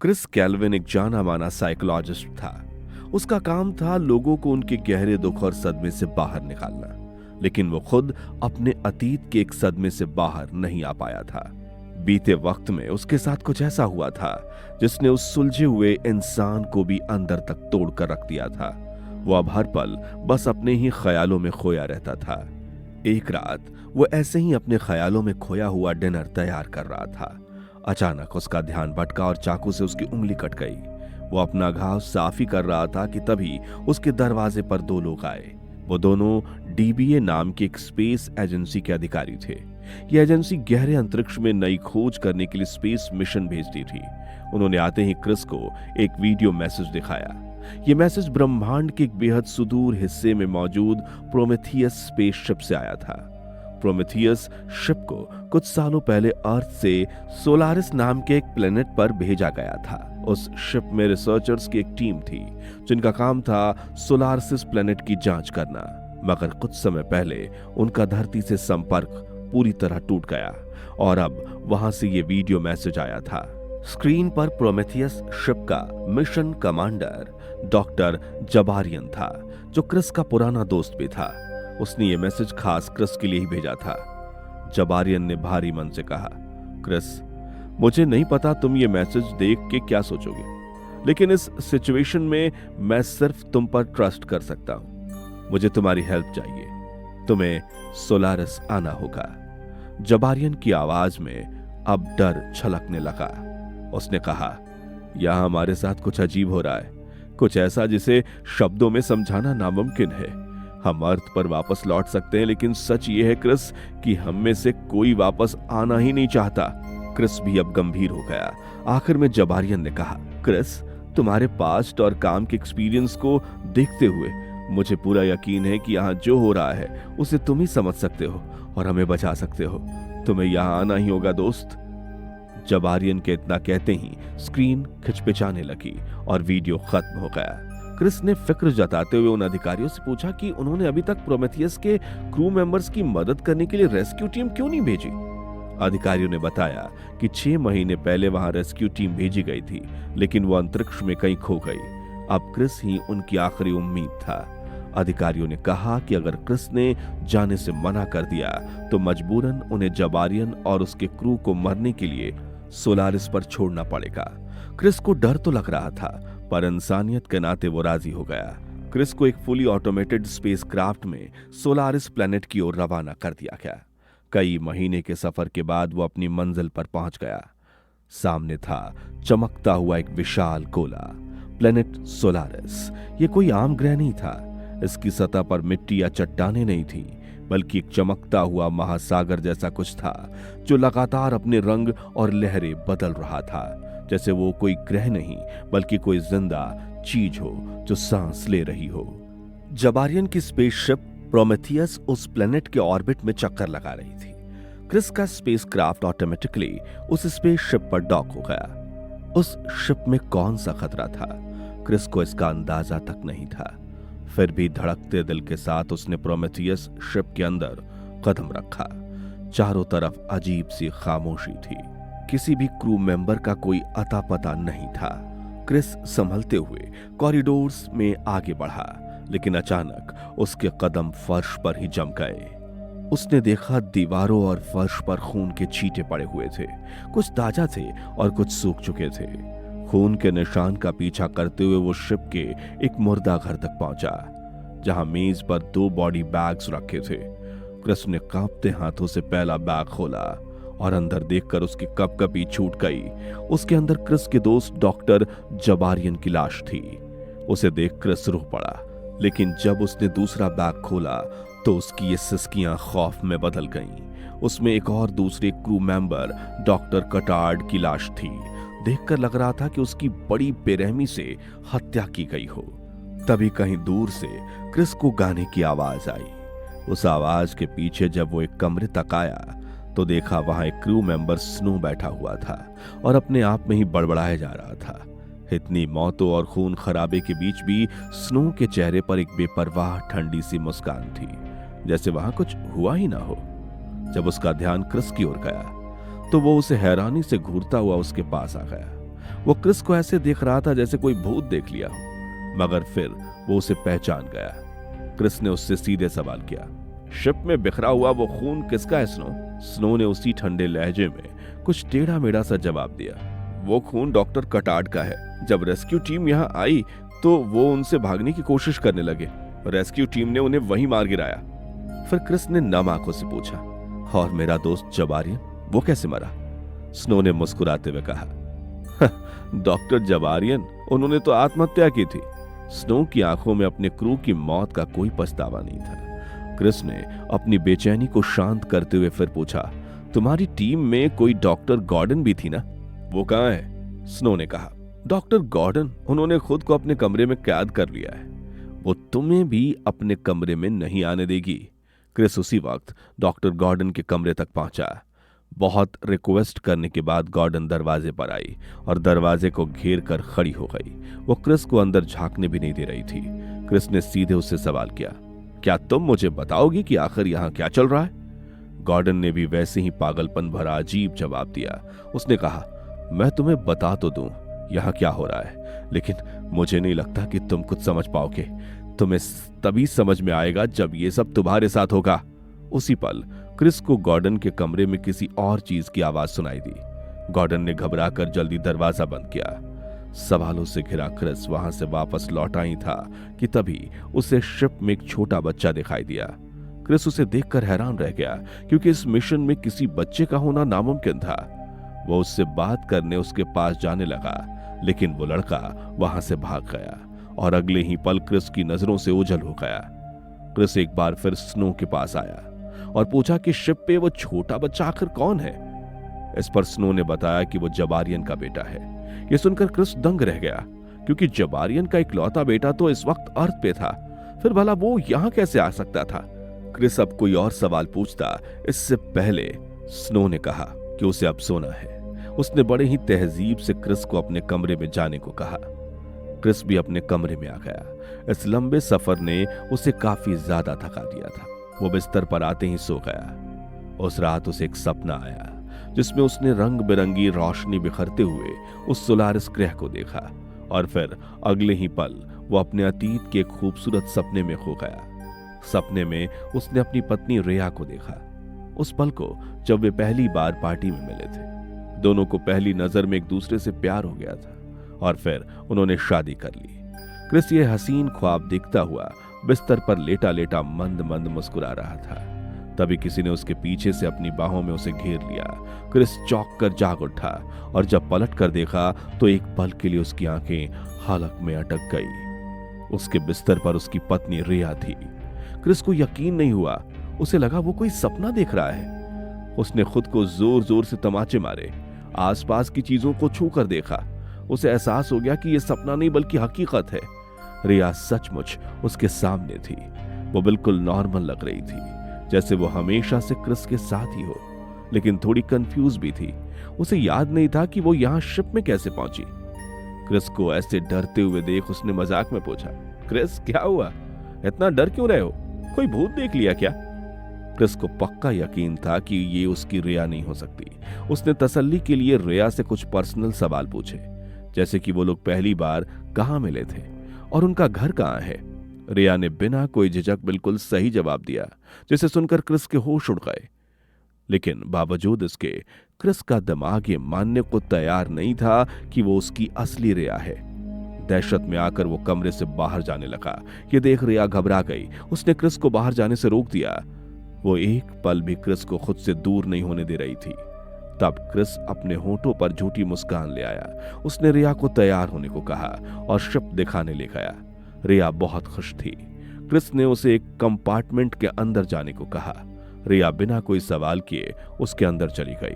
Chris kelvin एक जाना माना साइकोलॉजिस्ट था। उसका काम था लोगों को उनके गहरे दुख और सदमे से बाहर निकालना, लेकिन वो खुद अपने अतीत के एक सदमे से बाहर नहीं आ पाया था। बीते वक्त में उसके साथ कुछ ऐसा हुआ था जिसने उस सुलझे हुए इंसान को भी अंदर तक तोड़ कर रख दिया था। वो अब हर पल बस अपने ही ख्यालों में खोया रहता था। एक रात वो ऐसे ही अपने ख्यालों में खोया हुआ डिनर तैयार कर रहा था। अचानक उसका ध्यान भटका और चाकू से उसकी उंगली कट गई। वो अपना घाव साफ ही कर रहा था कि तभी उसके दरवाजे पर दो लोग आए। वो दोनों डीबीए नाम की एक स्पेस एजेंसी के अधिकारी थे। यह एजेंसी गहरे अंतरिक्ष में नई खोज करने के लिए स्पेस मिशन भेजती थी। उन्होंने आते ही क्रिस को एक वीडियो मैसेज दिखाया। यह मैसेज ब्रह्मांड के एक बेहद सुदूर हिस्से में मौजूद प्रोमेथियस स्पेसशिप से आया था। प्रोमेथियस शिप को कुछ सालों पहले अर्थ से सोलारिस नाम के एक प्लेनेट पर भेजा गया था। उस शिप में रिसर्चर्स की एक टीम थी जिनका काम था सोलारिस प्लेनेट की जांच करना, मगर कुछ समय पहले उनका धरती से संपर्क पूरी तरह टूट गया और अब वहां से ये वीडियो मैसेज आया था। स्क्रीन पर प्रोमेथियस शिप का मिशन कमांडर डॉक्टर जबारियन था, जो क्रिस का पुराना दोस्त भी था। उसने ये मैसेज खास क्रिस के लिए ही भेजा था। जबारियन ने भारी मन से कहा, क्रिस, मुझे नहीं पता तुम ये मैसेज देख के क्या सोचोगे, लेकिन इस सिचुएशन में मैं सिर्फ तुम पर ट्रस्ट कर सकता हूं। मुझे तुम्हारी हेल्प चाहिए। तुम्हें सोलारिस आना होगा। जबारियन की आवाज में अब डर छलकने लगा। उसने कहा, यहां हमारे साथ कुछ अजीब हो रहा है, कुछ ऐसा जिसे शब्दों में समझाना नामुमकिन है। हम अर्थ पर वापस लौट सकते हैं, लेकिन सच ये है क्रिस कि हम में से कोई वापस आना ही नहीं चाहता। क्रिस भी अब गंभीर हो गया। आखिर में जबारियन ने कहा, क्रिस, तुम्हारे पास्ट और काम के एक्सपीरियंस को देखते हुए मुझे पूरा यकीन है कि यहाँ जो हो रहा है उसे तुम ही समझ सकते हो और हमें बचा सकते हो। तुम्हें यहाँ आना ही होगा दोस्त। जबारियन के इतना कहते ही स्क्रीन खिचपिचाने लगी और वीडियो खत्म हो गया। क्रिस ने फिक्र जताते हुए उन अधिकारियों से पूछा कि उन्होंने अभी तक प्रोमेथियस के क्रू मेंबर्स की मदद करने के लिए रेस्क्यू टीम क्यों नहीं भेजी। अधिकारियों ने बताया कि 6 महीने पहले वहां रेस्क्यू टीम भेजी गई थी, लेकिन वो अंतरिक्ष में कहीं खो गई। अब क्रिस ही उनकी आखिरी उम्मीद था। अधिकारियों ने कहा कि अगर क्रिस ने जाने से मना कर दिया तो मजबूरन उन्हें जबारियन और उसके क्रू को मरने के लिए सोलारिस पर छोड़ना पड़ेगा। क्रिस को डर तो लग रहा था, पर इंसानियत के नाते वो राजी हो गया। क्रिस को एक फुली ऑटोमेटेड स्पेसक्राफ्ट में सोलारिस प्लेनेट की ओर रवाना कर दिया गया। कई महीने के सफर के बाद वो अपनी मंजिल पर पहुंच गया। सामने था चमकता हुआ एक विशाल गोला, प्लेनेट सोलारिस। ये कोई आम ग्रह नहीं था। इसकी सतह पर मिट्टी या चट्टानें नहीं थी, बल्कि एक चमकता हुआ महासागर जैसा कुछ था जो लगातार अपने रंग और लहरें बदल रहा था, जैसे वो कोई ग्रह नहीं बल्कि कोई जिंदा चीज हो जो सांस ले रही हो। जबारियन की स्पेसशिप प्रोमेथियस उस प्लेनेट के ऑर्बिट में चक्कर लगा रही थी। क्रिस का स्पेसक्राफ्ट ऑटोमेटिकली उस स्पेसशिप पर डॉक हो गया। उस शिप में कौन सा खतरा था, क्रिस को इसका अंदाजा तक नहीं था। फिर भी धड़कते दिल के साथ उसने प्रोमेथियस शिप के अंदर कदम रखा। चारों तरफ अजीब सी खामोशी थी। किसी भी क्रू मेंबर का कोई अता पता नहीं था। क्रिस संभलते हुए कॉरिडोर्स में आगे बढ़ा, लेकिन अचानक उसके कदम फर्श पर ही जम गए। उसने देखा दीवारों और फर्श पर खून के छींटे पड़े हुए थे। कुछ ताजा थे और कुछ सूख चुके थे। खून के निशान का पीछा करते हुए वो शिप के एक मुर्दा घर तक पहुंचा, जहां मेज पर 2 बॉडी बैग्स रखे थे। क्रिस ने कांपते हाथों से पहला बैग खोला और अंदर देखकर उसकी कपकपी छूट गई। उसके अंदर क्रिस के दोस्त डॉक्टर जबारियन की लाश थी। उसे देख क्रिस रूह पड़ा, लेकिन जब उसने दूसरा बैग खोला तो उसकी ये सिसकियां खौफ में बदल गईं। उसमें एक और दूसरे क्रू मेंबर डॉक्टर कटार्ड की लाश थी। देखकर लग रहा था कि उसकी बड़ी बेरहमी से हत्या की गई हो। तभी कहीं दूर से क्रिस को गाने की आवाज आई। उस आवाज के पीछे जब वो एक कमरे तक आया तो देखा वहां एक क्रू मेंबर स्नो बैठा हुआ था और अपने आप में ही बड़बड़ाया जा रहा था। इतनी मौतों और खून खराबे के बीच भी स्नो के चेहरे पर एक बेपरवाह ठंडी सी मुस्कान थी, जैसे वहां कुछ हुआ ही ना हो। जब उसका ध्यान क्रिस की ओर गया तो वो उसे हैरानी से घूरता हुआ उसके पास आ गया। वो क्रिस को ऐसे देख रहा था जैसे कोई भूत देख लिया हो, मगर फिर वो उसे पहचान गया। क्रिस ने उससे सीधे सवाल किया, शिप में बिखरा हुआ वो खून किसका है स्नो? स्नो ने उसी ठंडे लहजे में कुछ टेढ़ा मेढ़ा सा जवाब दिया, वो खून डॉक्टर कटार्ड का है। जब रेस्क्यू टीम यहाँ आई तो वो उनसे भागने की कोशिश करने लगे। रेस्क्यू टीम ने उन्हें वहीं मार गिराया। फिर क्रिस ने नम आंखों से पूछा, और मेरा दोस्त जबारियन, वो कैसे मरा? स्नो ने मुस्कुराते हुए कहा, डॉक्टर जबारियन, उन्होंने तो आत्महत्या की थी। स्नो की आंखों में अपने क्रू की मौत का कोई पछतावा नहीं था। क्रिस ने अपनी बेचैनी को शांत करते हुए फिर पूछा, तुम्हारी टीम में कोई डॉक्टर गॉर्डन भी थी ना? वो कहाँ है? स्नो ने कहा, डॉक्टर गॉर्डन, उन्होंने खुद को अपने कमरे में कैद कर लिया है। वो तुम्हें भी अपने कमरे में नहीं आने देगी। क्रिस उसी वक्त डॉक्टर गॉर्डन के कमरे तक पहुंचा। बहुत रिक्वेस्ट करने के बाद गॉर्डन दरवाजे पर आई और दरवाजे को घेर कर खड़ी हो गई। वो क्रिस को अंदर झांकने भी नहीं दे रही थी। क्रिस ने सीधे उससे सवाल किया, क्या तुम मुझे बताओगी कि आखिर यहाँ क्या चल रहा है? गॉर्डन ने भी वैसे ही पागलपन भरा अजीब जवाब दिया। उसने कहा, मैं तुम्हें बता तो दूं यहाँ क्या हो रहा है, लेकिन मुझे नहीं लगता कि तुम कुछ समझ पाओगे। तुम्हें तभी समझ में आएगा जब ये सब तुम्हारे साथ होगा। उसी पल क्रिस को गॉर्डन के कमरे में किसी और चीज की आवाज सुनाई दी। गॉर्डन ने घबराकर जल्दी दरवाजा बंद किया। सवालों से घिरा क्रिस वहां से वापस लौटा ही था कि तभी उसे शिप में एक छोटा बच्चा दिखाई दिया। क्रिस उसे देखकर हैरान रह गया, क्योंकि इस मिशन में किसी बच्चे का होना नामुमकिन था। वो उससे बात करने उसके पास जाने लगा, लेकिन वो लड़का वहां से भाग गया और अगले ही पल क्रिस की नजरों से ओझल हो गया। क्रिस एक बार फिर स्नो के पास आया और पूछा कि शिप पे वो छोटा बच्चा आखिर कौन है। इस पर स्नो ने बताया कि वो जबारियन का बेटा है। ये सुनकर क्रिस दंग रह गया, क्योंकि जबारियन का इकलौता बेटा तो इस वक्त अर्थ पे था, फिर भला वो यहां कैसे आ सकता था? क्रिस अब कोई और सवाल पूछता इससे पहले स्नो ने कहा कि उसे अब सोना है। उसने बड़े ही तहजीब से क्रिस को अपने कमरे में जाने को कहा। क्रिस भी अपने कमरे में आ गया। इस लंबे सफर ने उसे काफी ज्यादा थका दिया था। वो बिस्तर पर आते ही सो गया। उस रात उसे एक सपना आया जिसमें उसने रंग बिरंगी रोशनी बिखरते हुए उस सोलारिस ग्रह को देखा, और फिर अगले ही पल वो अपने अतीत के खूबसूरत सपने में खो गया। सपने में उसने अपनी पत्नी रिया को देखा, उस पल को जब वे पहली बार पार्टी में मिले थे। दोनों को पहली नजर में एक दूसरे से प्यार हो गया था और फिर उन्होंने शादी कर ली। क्रिस ये हसीन ख्वाब देखता हुआ बिस्तर पर लेटा लेटा मंद मंद मुस्कुरा रहा था। तभी किसी ने उसके पीछे से अपनी बाहों में उसे घेर लिया। क्रिस चौंक कर जाग उठा और जब पलट कर देखा तो एक पल के लिए उसकी आंखें हालक में अटक गई। उसके बिस्तर पर उसकी पत्नी रिया थी। क्रिस को यकीन नहीं हुआ। उसे लगा वो कोई सपना देख रहा है। उसने खुद को जोर जोर से तमाचे मारे, आसपास की चीजों को छू कर देखा। उसे एहसास हो गया कि यह सपना नहीं बल्कि हकीकत है। रिया सचमुच उसके सामने थी। वो बिल्कुल नॉर्मल लग रही थी, जैसे वो हमेशा से क्रिस के साथ ही हो, लेकिन थोड़ी कंफ्यूज भी थी। उसे याद नहीं था कि वो यहां शिप में कैसे पहुंची। क्रिस को ऐसे डरते हुए देख उसने मजाक में पूछा, क्रिस क्या हुआ, इतना डर क्यों रहे हो, कोई भूत देख लिया क्या? क्रिस को पक्का यकीन था कि ये उसकी रिया नहीं हो सकती। उसने तसल्ली के लिए रिया से कुछ पर्सनल सवाल पूछे, जैसे कि वो लोग पहली बार कहां मिले थे और उनका घर कहां है। रिया ने बिना कोई झिझक बिल्कुल सही जवाब दिया, जिसे सुनकर क्रिस के होश उड़ गए। लेकिन बावजूद इसके क्रिस का दिमाग ये मानने को तैयार नहीं था कि वो उसकी असली रिया है। दहशत में आकर वो कमरे से बाहर जाने लगा। ये देख रिया घबरा गई। उसने क्रिस को बाहर जाने से रोक दिया। वो एक पल भी क्रिस को खुद से दूर नहीं होने दे रही थी। तब क्रिस अपने होठों पर झूठी मुस्कान ले आया। उसने रिया को तैयार होने को कहा और शिप दिखाने ले गया। रिया बहुत खुश थी। क्रिस ने उसे एक कंपार्टमेंट के अंदर जाने को कहा। रिया बिना कोई सवाल किए उसके अंदर चली गई,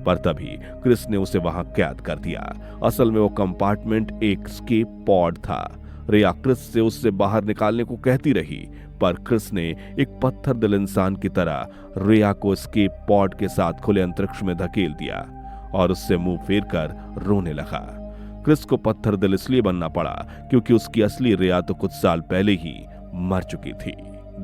पर तभी क्रिस ने उसे वहां कैद कर दिया। असल में वो कंपार्टमेंट एक स्केप पॉड था। रिया क्रिस से उससे बाहर निकालने को कहती रही, पर क्रिस ने एक पत्थर दिल इंसान की तरह रिया को स्केप पॉड के साथ खुले अंतरिक्ष में धकेल दिया और उससे मुंह फेर कर रोने लगा। क्रिस को पत्थर दिल इसलिए बनना पड़ा क्योंकि उसकी असली रिया तो कुछ साल पहले ही मर चुकी थी।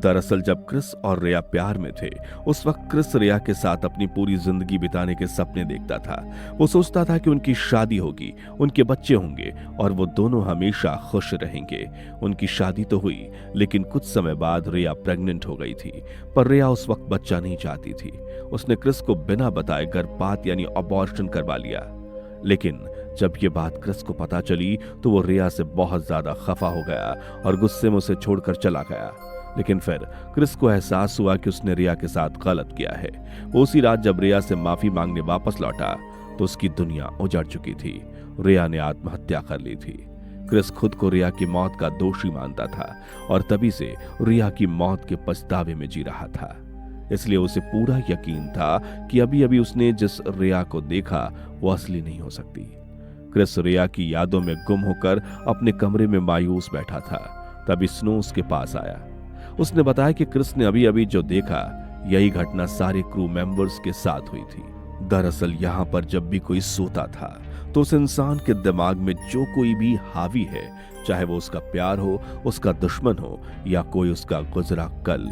दरअसल जब क्रिस और रिया प्यार में थे, उस वक्त क्रिस रिया के साथ अपनी पूरी जिंदगी बिताने के सपने देखता था। वो सोचता था कि उनकी शादी होगी, उनके बच्चे होंगे और वो दोनों हमेशा खुश रहेंगे। उनकी शादी तो हुई, लेकिन कुछ समय बाद रिया प्रेग्नेंट हो गई थी। पर रिया उस वक्त बच्चा नहीं चाहती थी। उसने क्रिस को बिना बताए गर्भपात यानी अबॉर्शन करवा लिया। लेकिन जब ये बात क्रिस को पता चली तो वो रिया से बहुत ज्यादा खफा हो गया और गुस्से में उसे छोड़कर चला गया। लेकिन फिर क्रिस को एहसास हुआ कि उसने रिया के साथ गलत किया है। उसी रात जब रिया से माफी मांगने वापस लौटा तो उसकी दुनिया उजड़ चुकी थी। रिया ने आत्महत्या कर ली थी। क्रिस खुद को रिया की मौत का दोषी मानता था और तभी से रिया की मौत के पछतावे में जी रहा था। इसलिए उसे पूरा यकीन था कि अभी अभी उसने जिस रिया को देखा वो असली नहीं हो सकती। क्रिस रिया की यादों में गुम होकर अपने कमरे में मायूस बैठा था। तभी स्नो उसके पास आया। उसने बताया कि क्रिस ने अभी अभी जो देखा यही घटना सारे क्रू मेंबर्स के साथ हुई थी। दरअसल यहाँ पर जब भी कोई सोता था तो उस इंसान के दिमाग में जो कोई भी हावी है, चाहे वो उसका प्यार हो, उसका दुश्मन हो या कोई उसका गुजरा कल,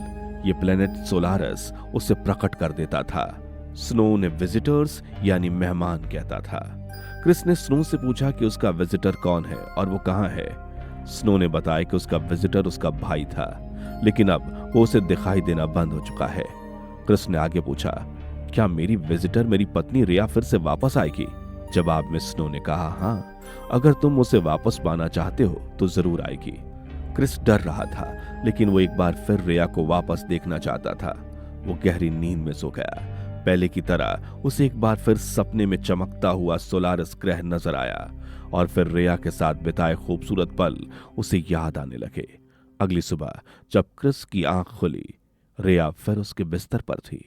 ये प्लेनेट सोलारस उसे प्रकट कर देता था। स्नो ने विजिटर्स यानी मेहमान कहता था। क्रिस ने स्नो से पूछा कि उसका विजिटर कौन है और वो कहाँ है। स्नो ने बताया कि उसका विजिटर उसका भाई था, लेकिन अब वो उसे दिखाई देना बंद हो चुका है। क्रिस ने आगे पूछा, क्या मेरी विजिटर मेरी पत्नी रिया फिर से वापस आएगी? जवाब में स्नो ने कहा, हाँ, अगर तुम उसे वापस पाना चाहते हो तो जरूर आएगी। क्रिस डर रहा था, लेकिन वो एक बार फिर रिया को वापस देखना चाहता था। वो गहरी नींद में सो गया। पहले की तरह उसे एक बार फिर सपने में चमकता हुआ सोलारस ग्रह नजर आया और फिर रिया के साथ बिताए खूबसूरत पल उसे याद आने लगे। अगली सुबह जब क्रिस की आंख खुली, रिया फिर उसके बिस्तर पर थी।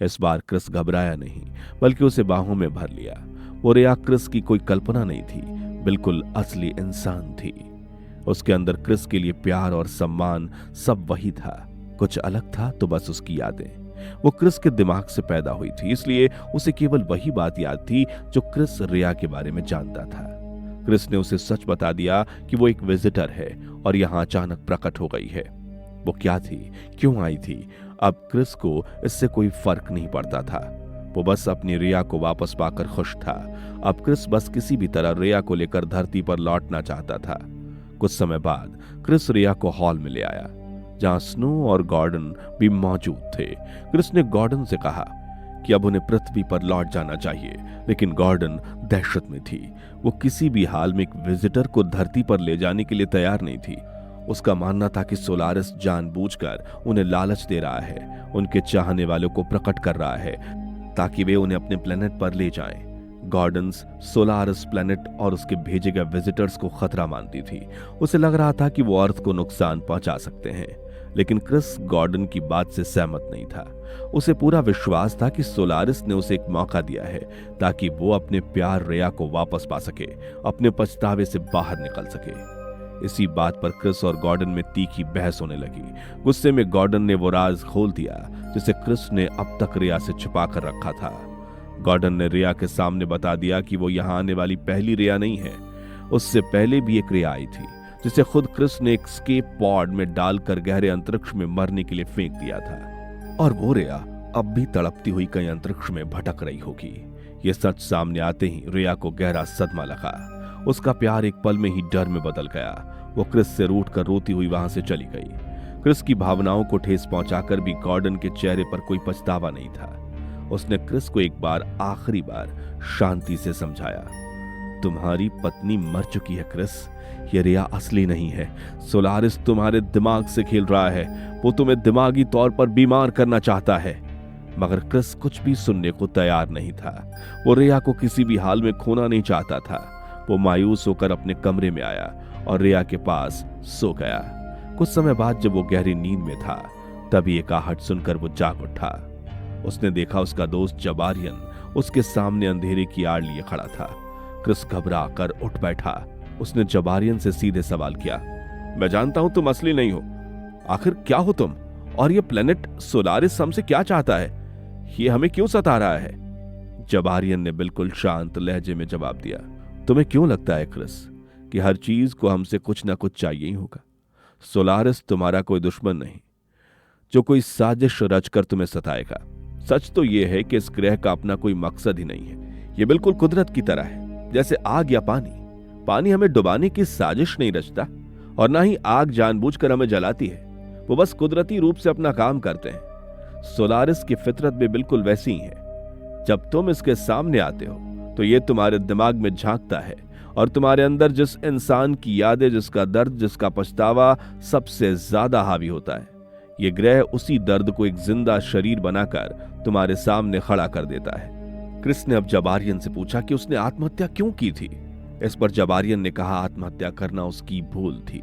इस बार क्रिस घबराया नहीं, बल्कि उसे बाहों में भर लिया। वो रिया क्रिस की कोई कल्पना नहीं थी, बिल्कुल असली इंसान थी। उसके अंदर क्रिस के लिए प्यार और सम्मान सब वही था। कुछ अलग था तो बस उसकी यादें। वो क्रिस के दिमाग से पैदा हुई थी, इसलिए उसे केवल वही बात याद थी जो क्रिस रिया के बारे में जानता था। क्रिस ने उसे सच बता दिया कि वो एक विजिटर है और यहां अचानक प्रकट हो गई है। वो क्या थी, क्यों आई थी, अब क्रिस को इससे कोई फर्क नहीं पड़ता था। वो बस अपनी रिया को वापस पाकर खुश था। अब क्रिस बस किसी भी तरह रिया को लेकर धरती पर लौटना चाहता था। कुछ समय बाद क्रिस रिया को हॉल में ले आया, जहां स्नो और गॉर्डन भी मौजूद थे। क्रिस ने गॉर्डन से कहा कि अब उन्हें पृथ्वी पर लौट जाना चाहिए, लेकिन गॉर्डन दहशत में थी। वो किसी भी हाल में एक विजिटर को धरती पर ले जाने के लिए तैयार नहीं थी। उसका मानना था कि सोलारिस जानबूझकर उन्हें लालच दे रहा है, उनके चाहने वालों को प्रकट कर रहा है ताकि वे उन्हें अपने प्लेनेट पर ले जाएं। गॉर्डन्स सोलारिस प्लेनेट और उसके भेजे गए विजिटर्स को खतरा मानती थी। उसे लग रहा था कि वो अर्थ को नुकसान पहुंचा सकते हैं, लेकिन क्रिस गॉर्डन की बात से सहमत नहीं था। उसे पूरा विश्वास था कि सोलारिस ने उसे एक मौका दिया है ताकि वो अपने प्यार रिया को वापस पा सके, अपने पछतावे से बाहर निकल सके। इसी बात पर क्रिस और गॉर्डन में तीखी बहस होने लगी। गुस्से में गॉर्डन ने वो राज खोल दिया जिसे क्रिस ने अब तक रिया से छुपा कर रखा था। गॉर्डन ने रिया के सामने बता दिया कि वो यहाँ आने वाली पहली रिया नहीं है। उससे पहले भी एक रिया आई थी जिसे खुद क्रिस ने एक स्केप पॉड में डालकर गहरे अंतरिक्ष में मरने के लिए फेंक दिया था, और वो रिया अब भी तड़पती हुई कहीं अंतरिक्ष में भटक रही होगी। ये सच सामने आते ही रिया को गहरा सदमा लगा। उसका प्यार एक पल में ही डर में बदल गया। वो क्रिस से रूठकर रोती हुई वहां से चली गई। क्रिस की भावनाओं को ठेस पहुंचाकर भी गॉर्डन के चेहरे पर कोई पछतावा नहीं था। उसने क्रिस को एक बार आखिरी बार शांति से समझाया, तुम्हारी पत्नी मर चुकी है क्रिस, ये रिया असली नहीं है। सोलारिस तुम्हारे दिमाग से खेल रहा है, वो तुम्हें दिमागी तौर पर बीमार करना चाहता है। मगर क्रिस कुछ भी सुनने को तैयार नहीं था। वो रिया को किसी भी हाल में खोना नहीं चाहता था। वो मायूस होकर अपने कमरे में आया और रिया के पास सो गया। कुछ समय बाद जब वो गहरी नींद में था, तभी एक आहट सुनकर वो जाग उठा। उसने देखा उसका दोस्त जबारियन उसके सामने अंधेरे की आड़ लिए खड़ा था। क्रिस घबरा कर उठ बैठा। उसने जबारियन से सीधे सवाल किया, मैं जानता हूं तुम असली नहीं हो, आखिर क्या हो तुम, और ये प्लेनेट सोलारिस हमसे क्या चाहता है, ये हमें क्यों सता रहा है? जबारियन ने बिल्कुल शांत लहजे में जवाब दिया, तुम्हें क्यों लगता है क्रिस कि हर चीज को हमसे कुछ ना कुछ चाहिए ही होगा? सोलारिस तुम्हारा कोई दुश्मन नहीं, जो कोई साजिश रचकर तुम्हें सताएगा। सच तो यह है कि इस ग्रह का अपना कोई मकसद ही नहीं है। ये बिल्कुल कुदरत की तरह है, जैसे आग या पानी। पानी हमें डुबाने की साजिश नहीं रचता और ना ही आग जानबूझकर हमें जलाती है। वो बस कुदरती रूप से अपना काम करते हैं। सोलारिस की फितरत भी बिल्कुल वैसी ही है। जब तुम इसके सामने आते हो तो ये तुम्हारे दिमाग में झांकता है और तुम्हारे अंदर जिस इंसान की यादें, जिसका दर्द, जिसका पछतावा सबसे ज्यादा हावी होता है, ये ग्रह उसी दर्द को एक जिंदा शरीर बनाकर तुम्हारे सामने खड़ा कर देता है। क्रिस ने अब जबारियन से पूछा कि उसने आत्महत्या क्यों की थी। इस पर जबारियन ने कहा आत्महत्या करना उसकी भूल थी।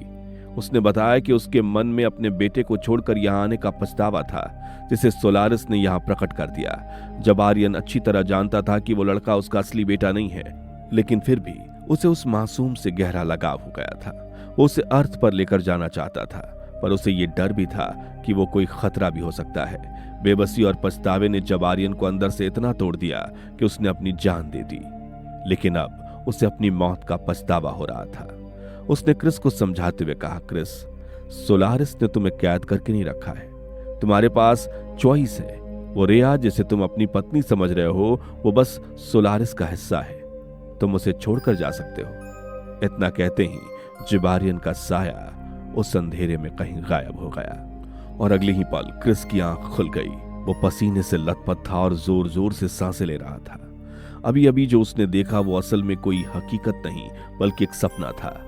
उसने बताया कि उसके मन में अपने बेटे को छोड़कर यहां आने का पछतावा था, जिसे सोलारिस ने यहां प्रकट कर दिया। जबारियन अच्छी तरह जानता था कि वो लड़का उसका असली बेटा नहीं है, लेकिन फिर भी उसे उस मासूम से गहरा लगाव हो गया था। वो उसे अर्थ पर लेकर जाना चाहता था, पर उसे ये डर भी था कि वो कोई खतरा भी हो सकता है। बेबसी और पछतावे ने जबारियन को अंदर से इतना तोड़ दिया कि उसने अपनी जान दे दी। लेकिन अब उसे अपनी मौत का पछतावा हो रहा था। उसने क्रिस को समझाते हुए कहा, क्रिस, सोलारिस ने तुम्हें कैद करके नहीं रखा है। तुम्हारे पास चॉइस है। वो रिया जिसे तुम अपनी पत्नी समझ रहे हो, वो बस सोलारिस का हिस्सा है। तुम उसे छोड़कर जा सकते हो। इतना कहते ही जबारियन का साया उस अंधेरे में कहीं गायब हो गया और अगले ही पल क्रिस की आंख खुल गई। वो पसीने से लथपथ था और जोर जोर से सांसें ले रहा था। अभी अभी जो उसने देखा वो असल में कोई हकीकत नहीं बल्कि एक सपना था।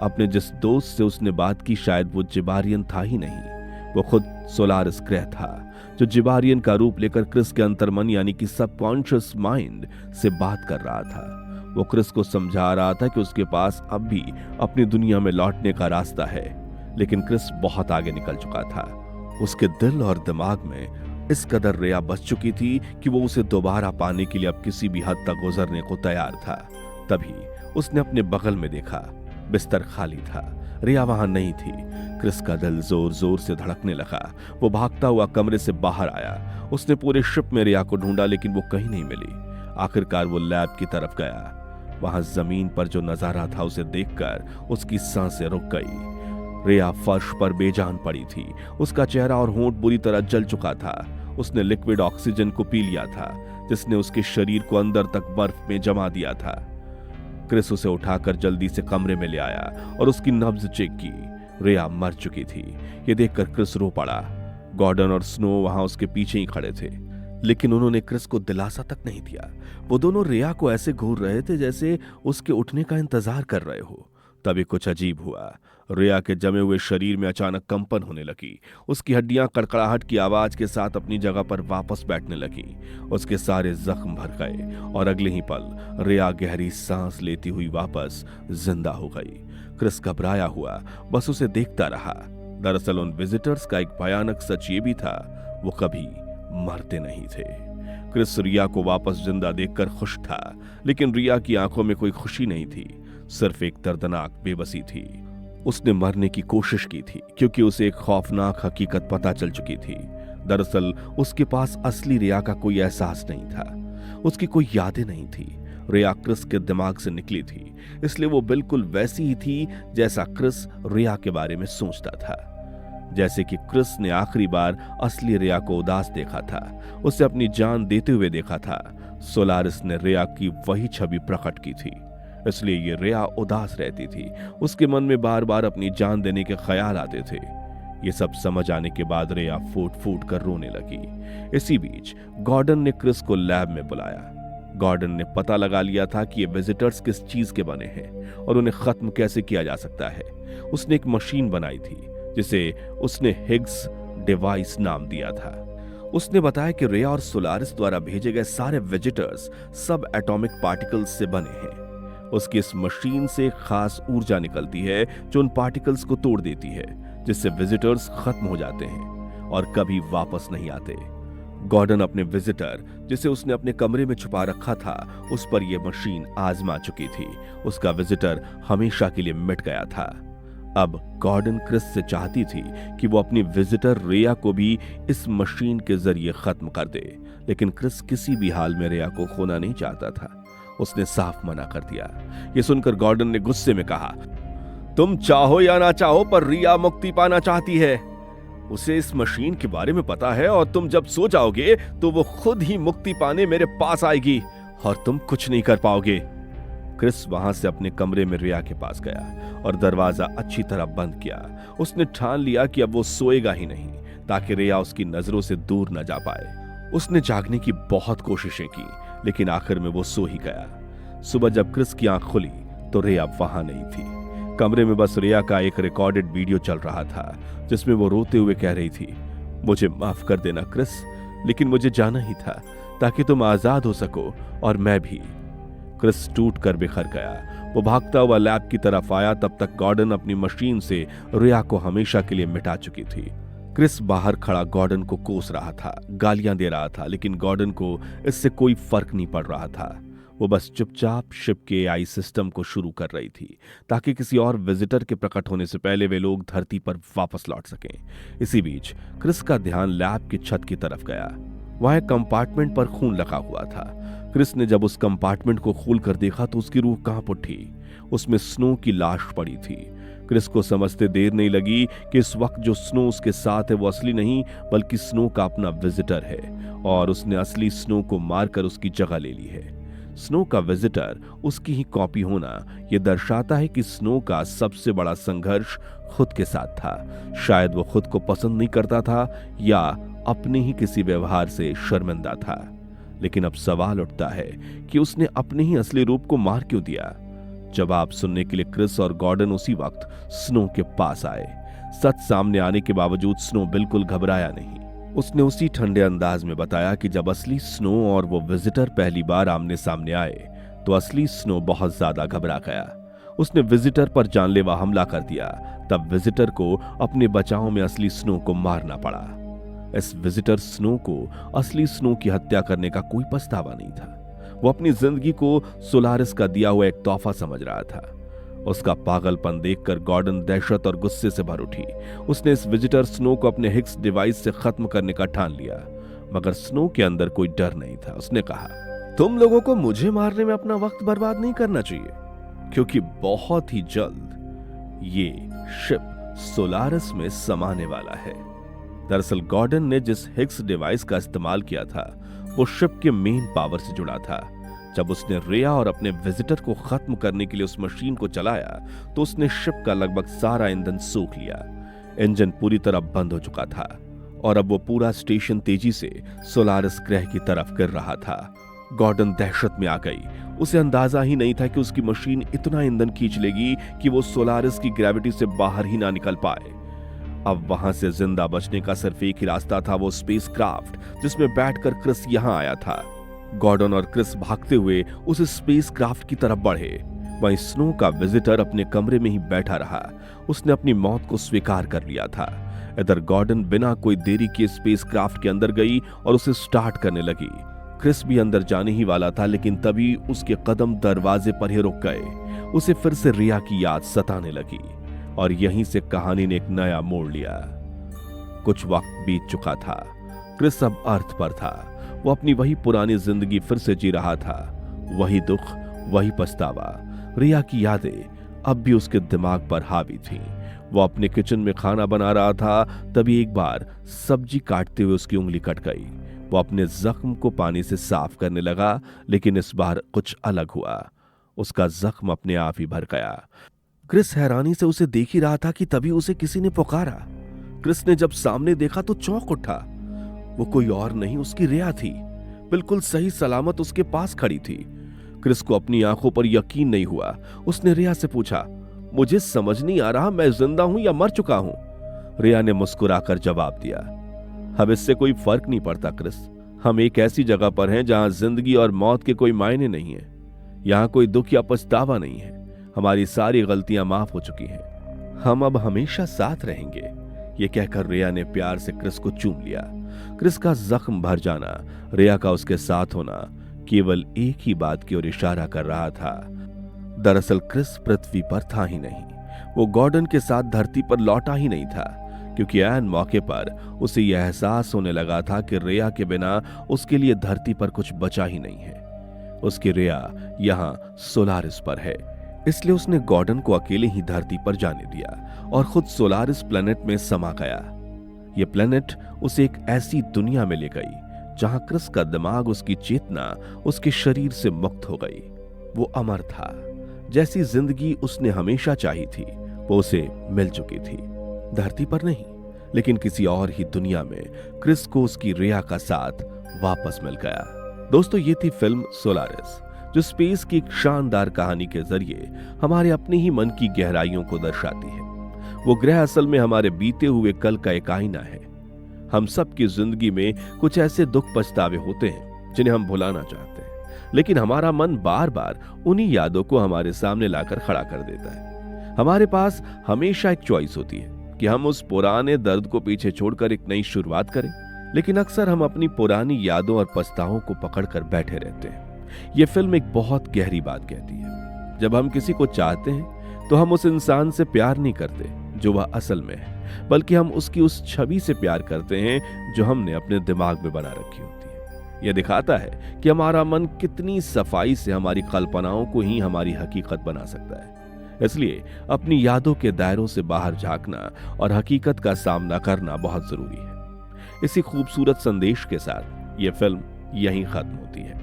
अपने जिस दोस्त से उसने बात की शायद वो जबारियन था ही नहीं, वो खुद सोलारिस ग्रह था, जो जबारियन का रूप लेकर क्रिस के अंतर्मन यानी कि सबकॉन्शियस माइंड से बात कर रहा था। वो क्रिस को समझा रहा था कि उसके पास अब भी अपनी दुनिया में लौटने का रास्ता है, लेकिन क्रिस बहुत आगे निकल चुका था। उसके दिल और दिमाग में इस कदर रिया बस चुकी थी कि वो उसे दोबारा पाने के लिए अब किसी भी हद तक गुजरने को तैयार था। तभी उसने अपने बगल में देखा, बिस्तर खाली था, रिया वहां नहीं थी। क्रिस का दिल जोर जोर से धड़कने लगा। वो भागता हुआ कमरे से बाहर आया। उसने पूरे शिप में रिया को ढूंढा, लेकिन वो कहीं नहीं मिली। आखिरकार वो लैब की तरफ गया। वहां जमीन पर जो नजारा था उसे देखकर उसकी सांसें रुक गई। रिया फर्श पर बेजान पड़ी थी। उसका चेहरा और होंठ बुरी तरह जल चुका था। उसने लिक्विड ऑक्सीजन को पी लिया था, जिसने उसके शरीर को अंदर तक बर्फ में जमा दिया था। क्रिस उसे उठाकर जल्दी से कमरे में ले आया और उसकी नब्ज चेक की। रिया मर चुकी थी। ये देखकर क्रिस रो पड़ा। गॉर्डन और स्नो वहां उसके पीछे ही खड़े थे, लेकिन उन्होंने क्रिस को दिलासा तक नहीं दिया। वो दोनों रिया को ऐसे घूर रहे थे जैसे उसके उठने का इंतजार कर रहे हो। तभी कुछ अजीब हुआ। रिया के जमे हुए शरीर में अचानक कंपन होने लगी। उसकी हड्डियां कड़कड़ाहट की आवाज के साथ अपनी जगह पर वापस बैठने लगी। उसके सारे जख्म भर गए और अगले ही पल रिया गहरी सांस लेती हुई वापस जिंदा हो गई। क्रिस घबराया हुआ बस उसे देखता रहा। दरअसल उन विजिटर्स का एक भयानक सच ये भी था, वो कभी मरते नहीं थे। क्रिस रिया को वापस जिंदा देखकर खुश था, लेकिन रिया की आंखों में कोई खुशी नहीं थी, सिर्फ एक दर्दनाक बेबसी थी। उसने मरने की कोशिश की थी क्योंकि उसे एक खौफनाक हकीकत पता चल चुकी थी। दरअसल उसके पास असली रिया का कोई एहसास नहीं था। उसकी कोई यादें नहीं थी। रिया क्रिस के दिमाग से निकली थी, इसलिए वो बिल्कुल वैसी ही थी जैसा क्रिस रिया के बारे में सोचता था। जैसे कि क्रिस ने आखिरी बार असली रिया को उदास देखा था, उसे अपनी जान देते हुए देखा था। सोलारिस ने रिया की वही छवि प्रकट की थी, इसलिए ये रिया उदास रहती थी। उसके मन में बार बार अपनी जान देने के ख्याल आते थे। ये सब समझ आने के बाद रिया फूट फूट कर रोने लगी। इसी बीच गॉर्डन ने क्रिस को लैब में बुलाया। गॉर्डन ने पता लगा लिया था कि ये विजिटर्स किस चीज के बने हैं और उन्हें खत्म कैसे किया जा सकता है। उसने एक मशीन बनाई थी जिसे उसने हिग्स डिवाइस नाम दिया था। उसने बताया कि रिया और सोलारिस द्वारा भेजे गए सारे विजिटर्स सब एटॉमिक पार्टिकल्स से बने हैं। उसकी इस मशीन से खास ऊर्जा निकलती है जो उन पार्टिकल्स को तोड़ देती है, जिससे विजिटर्स खत्म हो जाते हैं और कभी वापस नहीं आते। गॉर्डन अपने विजिटर, जिसे उसने अपने कमरे में छुपा रखा था, उस पर यह मशीन आजमा चुकी थी। उसका विजिटर हमेशा के लिए मिट गया था। अब गॉर्डन क्रिस से चाहती थी कि वो अपनी विजिटर रिया को भी इस मशीन के जरिए खत्म कर दे, लेकिन क्रिस किसी भी हाल में रिया को खोना नहीं चाहता था। उसने साफ मना कर दिया। यह सुनकर गॉर्डन ने गुस्से में कहा, तुम चाहो या ना चाहो पर रिया मुक्ति पाना चाहती है। उसे इस मशीन के बारे में पता है और तुम जब सो जाओगे तो वो खुद ही मुक्ति पाने मेरे पास आएगी और तुम कुछ नहीं कर पाओगे। क्रिस वहां से अपने कमरे में रिया के पास गया और दरवाजा अच्छी तरह बंद किया। उसने ठान लिया कि अब वो सोएगा ही नहीं ताकि रिया उसकी नजरों से दूर न जा पाए। उसने जागने की बहुत कोशिशें की लेकिन आखिर में वो सो ही गया। सुबह जब क्रिस की आंख खुली तो रिया वहां नहीं थी। कमरे में बस रिया का एक रिकॉर्डेड वीडियो चल रहा था जिसमें वो रोते हुए कह रही थी, मुझे माफ कर देना क्रिस, लेकिन मुझे जाना ही था ताकि तुम आजाद हो सको और मैं भी। क्रिस टूट कर बिखर गया। वो भागता हुआ लैब की तरफ आया। तब तक गॉर्डन अपनी मशीन से रिया को हमेशा के लिए मिटा चुकी थी। क्रिस बाहर खड़ा गॉर्डन को कोस रहा था, गालियां दे रहा था, लेकिन गॉर्डन को इससे कोई फर्क नहीं पड़ रहा था। वो बस चुपचाप शिप के एआई सिस्टम को शुरू कर रही थी ताकि किसी और विजिटर के प्रकट होने से पहले वे लोग धरती पर वापस लौट सकें। इसी बीच क्रिस का ध्यान लैब की छत की तरफ गया। वहां एक कंपार्टमेंट पर खून लगा हुआ था। क्रिस ने जब उस कंपार्टमेंट को खोलकर देखा तो उसकी रूह कांप उठी। उसमें स्नो की लाश पड़ी थी। क्रिस को समझते देर नहीं लगी कि इस वक्त जो स्नो उसके साथ है वो असली नहीं बल्कि स्नो का अपना विजिटर है और उसने असली स्नो को मारकर उसकी जगह ले ली है। स्नो का विजिटर उसकी ही कॉपी होना यह दर्शाता है कि स्नो का सबसे बड़ा संघर्ष खुद के साथ था। शायद वो खुद को पसंद नहीं करता था या अपने ही किसी व्यवहार से शर्मिंदा था। लेकिन अब सवाल उठता है कि उसने अपने ही असली रूप को मार क्यों दिया। जवाब सुनने के लिए क्रिस और गॉर्डन उसी वक्त स्नो के पास आए। सच सामने आने के बावजूद स्नो बिल्कुल घबराया नहीं। उसने उसी ठंडे अंदाज में बताया कि जब असली स्नो और वो विजिटर पहली बार आमने सामने आए तो असली स्नो बहुत ज्यादा घबरा गया। उसने विजिटर पर जानलेवा हमला कर दिया। तब विजिटर को अपने बचाव में असली स्नो को मारना पड़ा। इस विजिटर स्नो को असली स्नो की हत्या करने का कोई पछतावा नहीं था। वो अपनी जिंदगी को सोलारिस का दिया हुआ एक तोहफा समझ रहा था। उसका पागलपन देखकर गॉर्डन दहशत और गुस्से से भर उठी। उसने इस विजिटर स्नो को अपने हिग्स डिवाइस से खत्म करने का ठान लिया, मगर स्नो के अंदर कोई डर नहीं था। उसने कहा, तुम लोगों को मुझे मारने में अपना वक्त बर्बाद नहीं करना चाहिए, क्योंकि बहुत ही जल्द ये शिप सोलारिस में समाने वाला है। दरअसल गॉर्डन ने जिस हिग्स डिवाइस का इस्तेमाल किया था वो शिप के मेन पावर से जुड़ा था। जब उसने रिया और अपने विजिटर को खत्म करने के लिए उस मशीन को चलाया तो उसने शिप का लगभग सारा ईंधन सोख लिया। इंजन पूरी तरह बंद हो चुका था और अब वो पूरा स्टेशन तेजी से सोलारिस ग्रह की तरफ गिर रहा था। गॉर्डन दहशत में आ गई। उसे अंदाजा ही नहीं था कि उसकी मशीन इतना ईंधन खींच लेगी कि वो सोलारिस की ग्रेविटी से बाहर ही ना निकल पाए। अब वहां से जिंदा बचने का सिर्फ एक ही रास्ता था, वो स्पेसक्राफ्ट जिसमें बैठकर क्रिस यहां आया था। गॉर्डन और क्रिस भागते हुए उस स्पेसक्राफ्ट की तरफ बढ़े। वहीं स्नो का विजिटर अपने कमरे में ही बैठा रहा। उसने अपनी मौत को स्वीकार कर लिया था। इधर गॉर्डन बिना कोई देरी किए स्पेसक्राफ्ट के अंदर गई और उसे स्टार्ट करने लगी। क्रिस भी अंदर जाने ही वाला था, लेकिन तभी उसके कदम दरवाजे पर ही रुक गए। उसे फिर से रिया की याद सताने लगी और यहीं से कहानी ने एक नया मोड़ लिया। कुछ वक्त बीत चुका था। क्रिस अब अर्थ पर था। वो अपनी वही पुरानी जिंदगी फिर से जी रहा था। वही दुख, वही पछतावा। रिया की यादें अब भी उसके दिमाग पर हावी थीं। वो अपने किचन में खाना बना रहा था, तभी एक बार सब्जी काटते हुए उसकी उंगली कट गई। वो अपने जख्म को पानी से साफ करने लगा, लेकिन इस बार कुछ अलग हुआ। उसका जख्म अपने आप ही भर गया। क्रिस हैरानी से उसे देख ही रहा था कि तभी उसे किसी ने पुकारा। क्रिस ने जब सामने देखा तो चौंक उठा। वो कोई और नहीं, उसकी रिया थी। बिल्कुल सही सलामत उसके पास खड़ी थी। क्रिस को अपनी आंखों पर यकीन नहीं हुआ। उसने रिया से पूछा, मुझे समझ नहीं आ रहा मैं जिंदा हूं या मर चुका हूं। रिया ने मुस्कुराकर जवाब दिया, अब इससे कोई फर्क नहीं पड़ता क्रिस। हम एक ऐसी जगह पर हैं जहां जिंदगी और मौत के कोई मायने नहीं है। यहां कोई दुख या पछतावा नहीं है। हमारी सारी गलतियां माफ हो चुकी हैं। हम अब हमेशा साथ रहेंगे। ये कहकर रिया ने प्यार से क्रिस को चूम लिया। क्रिस का जख्म भर जाना, रिया का उसके साथ होना केवल एक ही बात की ओर इशारा कर रहा था। दरअसल क्रिस पृथ्वी पर था ही नहीं। वो गॉर्डन के साथ धरती पर लौटा ही नहीं था, क्योंकि ऐन मौके पर उसे यह एहसास होने लगा था कि रिया के बिना उसके लिए धरती पर कुछ बचा ही नहीं है। उसकी रिया यहां सोलारिस पर है, इसलिए उसने गॉर्डन को अकेले ही धरती पर जाने दिया और खुद सोलारिस प्लेनेट में समा गया। ये प्लेनेट उसे एक ऐसी दुनिया में ले गई जहां क्रिस का दिमाग, उसकी चेतना उसके शरीर से मुक्त हो गई। वो अमर था। जैसी जिंदगी उसने हमेशा चाही थी वो उसे मिल चुकी थी। धरती पर नहीं, लेकिन किसी और ही दुनिया में क्रिस को उसकी रिया का साथ वापस मिल गया। दोस्तों, ये थी फिल्म सोलारिस, जो स्पेस की एक शानदार कहानी के जरिए हमारे अपने ही मन की गहराइयों को दर्शाती है। वो ग्रह असल में हमारे बीते हुए कल का एक आईना है। हम सब की जिंदगी में कुछ ऐसे दुख पछतावे होते हैं जिन्हें हम भुलाना चाहते हैं, लेकिन हमारा मन बार बार उन्हीं यादों को हमारे सामने लाकर खड़ा कर देता है। हमारे पास हमेशा एक चॉइस होती है कि हम उस पुराने दर्द को पीछे छोड़कर एक नई शुरुआत करें, लेकिन अक्सर हम अपनी पुरानी यादों और पछतावों को पकड़कर बैठे रहते हैं। यह फिल्म एक बहुत गहरी बात कहती है। जब हम किसी को चाहते हैं तो हम उस इंसान से प्यार नहीं करते जो वह असल में है, बल्कि हम उसकी उस छवि से प्यार करते हैं जो हमने अपने दिमाग में बना रखी होती है। यह दिखाता है कि हमारा मन कितनी सफाई से हमारी कल्पनाओं को ही हमारी हकीकत बना सकता है। इसलिए अपनी यादों के दायरों से बाहर झांकना और हकीकत का सामना करना बहुत जरूरी है। इसी खूबसूरत संदेश के साथ यह फिल्म यहीं खत्म होती है।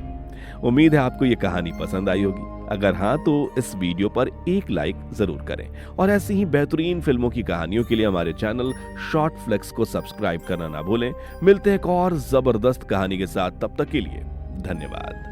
उम्मीद है आपको यह कहानी पसंद आई होगी। अगर हाँ, तो इस वीडियो पर एक लाइक जरूर करें और ऐसी ही बेहतरीन फिल्मों की कहानियों के लिए हमारे चैनल शॉर्ट फ्लेक्स को सब्सक्राइब करना ना भूलें। मिलते हैं एक और जबरदस्त कहानी के साथ, तब तक के लिए धन्यवाद।